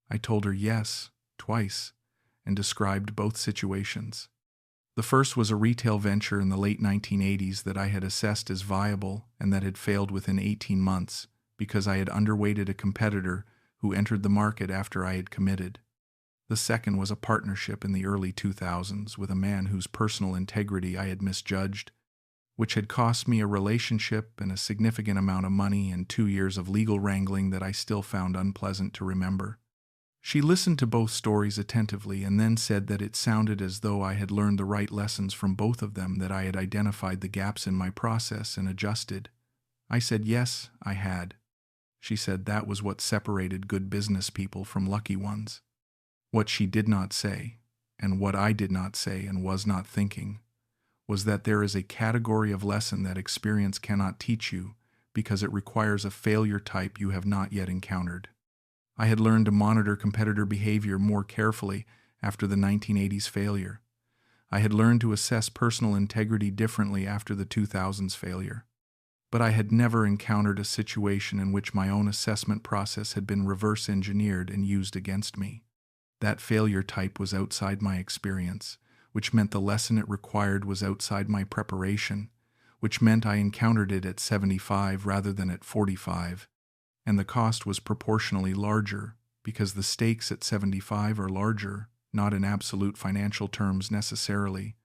I told her yes, twice, and described both situations. The first was a retail venture in the late 1980s that I had assessed as viable and that had failed within 18 months because I had underweighted a competitor who entered the market after I had committed. The second was a partnership in the early 2000s with a man whose personal integrity I had misjudged, which had cost me a relationship and a significant amount of money and 2 years of legal wrangling that I still found unpleasant to remember. She listened to both stories attentively and then said that it sounded as though I had learned the right lessons from both of them, that I had identified the gaps in my process and adjusted. I said yes, I had. She said that was what separated good business people from lucky ones. What she did not say, and what I did not say and was not thinking, was that there is a category of lesson that experience cannot teach you because it requires a failure type you have not yet encountered. I had learned to monitor competitor behavior more carefully after the 1980s failure. I had learned to assess personal integrity differently after the 2000s failure. But I had never encountered a situation in which my own assessment process had been reverse engineered and used against me. That failure type was outside my experience, which meant the lesson it required was outside my preparation, which meant I encountered it at 75 rather than at 45. And the cost was proportionally larger because the stakes at 75 are larger, not in absolute financial terms necessarily,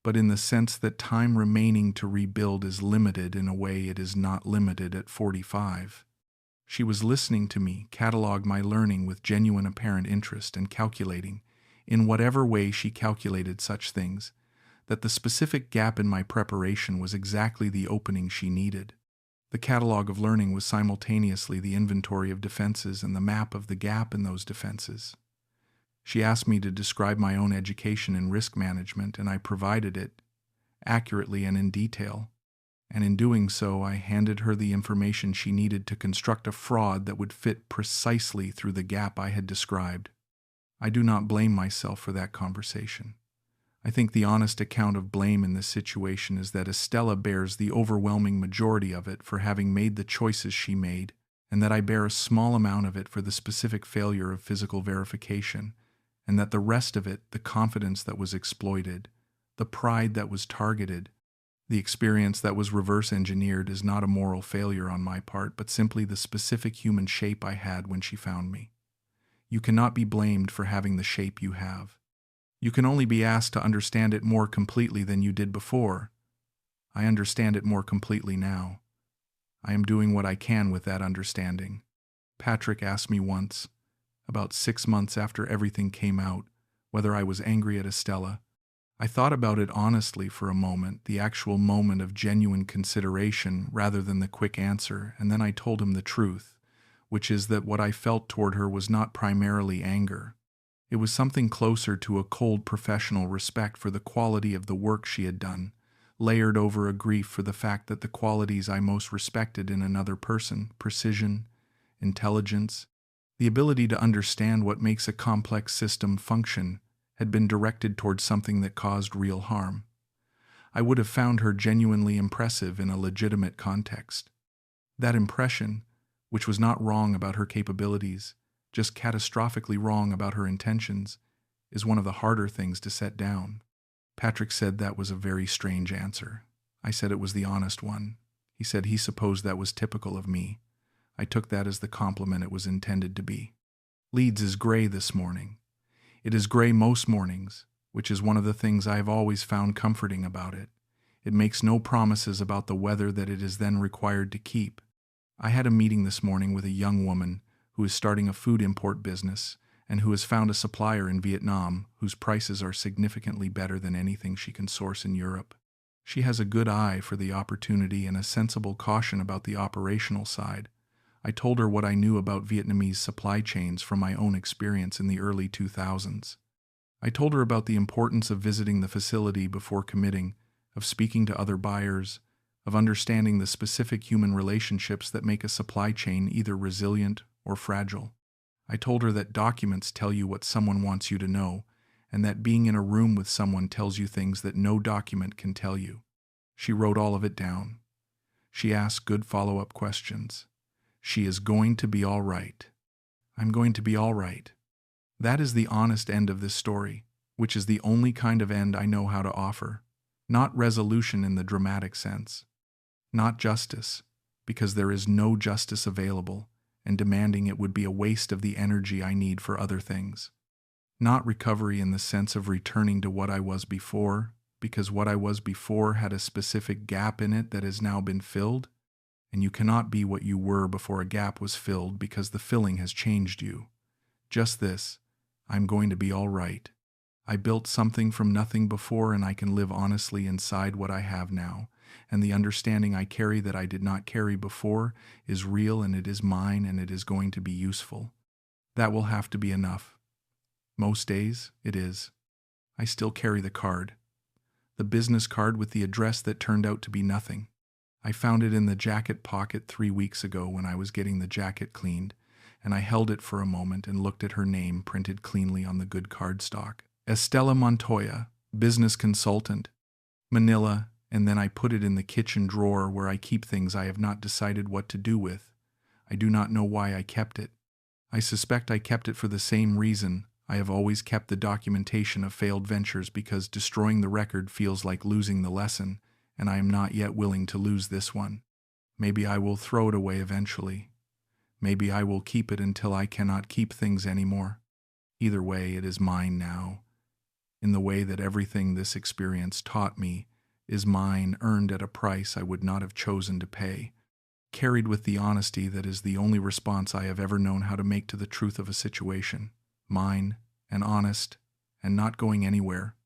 but in the sense that time remaining to rebuild is limited in a way it is not limited at 45. She was listening to me catalog my learning with genuine apparent interest and calculating, in whatever way she calculated such things, that the specific gap in my preparation was exactly the opening she needed. The catalog of learning was simultaneously the inventory of defenses and the map of the gap in those defenses. She asked me to describe my own education in risk management, and I provided it, accurately and in detail. And in doing so, I handed her the information she needed to construct a fraud that would fit precisely through the gap I had described. I do not blame myself for that conversation. I think the honest account of blame in this situation is that Estella bears the overwhelming majority of it for having made the choices she made, and that I bear a small amount of it for the specific failure of physical verification, and that the rest of it, the confidence that was exploited, the pride that was targeted, the experience that was reverse engineered, is not a moral failure on my part, but simply the specific human shape I had when she found me. You cannot be blamed for having the shape you have. You can only be asked to understand it more completely than you did before. I understand it more completely now. I am doing what I can with that understanding. Patrick asked me once, about 6 months after everything came out, whether I was angry at Estella. I thought about it honestly for a moment, the actual moment of genuine consideration rather than the quick answer, and then I told him the truth, which is that what I felt toward her was not primarily anger. It was something closer to a cold professional respect for the quality of the work she had done, layered over a grief for the fact that the qualities I most respected in another person, precision, intelligence, the ability to understand what makes a complex system function, had been directed towards something that caused real harm. I would have found her genuinely impressive in a legitimate context. That impression, which was not wrong about her capabilities, just catastrophically wrong about her intentions, is one of the harder things to set down. Patrick said that was a very strange answer. I said it was the honest one. He said he supposed that was typical of me. I took that as the compliment it was intended to be. Leeds is gray this morning. It is gray most mornings, which is one of the things I have always found comforting about it. It makes no promises about the weather that it is then required to keep. I had a meeting this morning with a young woman who is starting a food import business and who has found a supplier in Vietnam whose prices are significantly better than anything she can source in Europe. She has a good eye for the opportunity and a sensible caution about the operational side. I told her what I knew about Vietnamese supply chains from my own experience in the early 2000s. I told her about the importance of visiting the facility before committing, of speaking to other buyers, of understanding the specific human relationships that make a supply chain either resilient or fragile. I told her that documents tell you what someone wants you to know, and that being in a room with someone tells you things that no document can tell you. She wrote all of it down. She asked good follow-up questions. She is going to be all right. I'm going to be all right. That is the honest end of this story, which is the only kind of end I know how to offer. Not resolution in the dramatic sense. Not justice, because there is no justice available, and demanding it would be a waste of the energy I need for other things. Not recovery in the sense of returning to what I was before, because what I was before had a specific gap in it that has now been filled, and you cannot be what you were before a gap was filled because the filling has changed you. Just this, I'm going to be all right. I built something from nothing before, and I can live honestly inside what I have now, and the understanding I carry that I did not carry before is real, and it is mine, and it is going to be useful. That will have to be enough. Most days, it is. I still carry the card. The business card with the address that turned out to be nothing. I found it in the jacket pocket 3 weeks ago when I was getting the jacket cleaned, and I held it for a moment and looked at her name printed cleanly on the good cardstock. Estella Montoya, business consultant, Manila, and then I put it in the kitchen drawer where I keep things I have not decided what to do with. I do not know why I kept it. I suspect I kept it for the same reason I have always kept the documentation of failed ventures, because destroying the record feels like losing the lesson, and I am not yet willing to lose this one. Maybe I will throw it away eventually. Maybe I will keep it until I cannot keep things anymore. Either way, it is mine now, in the way that everything this experience taught me is mine, earned at a price I would not have chosen to pay, carried with the honesty that is the only response I have ever known how to make to the truth of a situation, mine, and honest, and not going anywhere,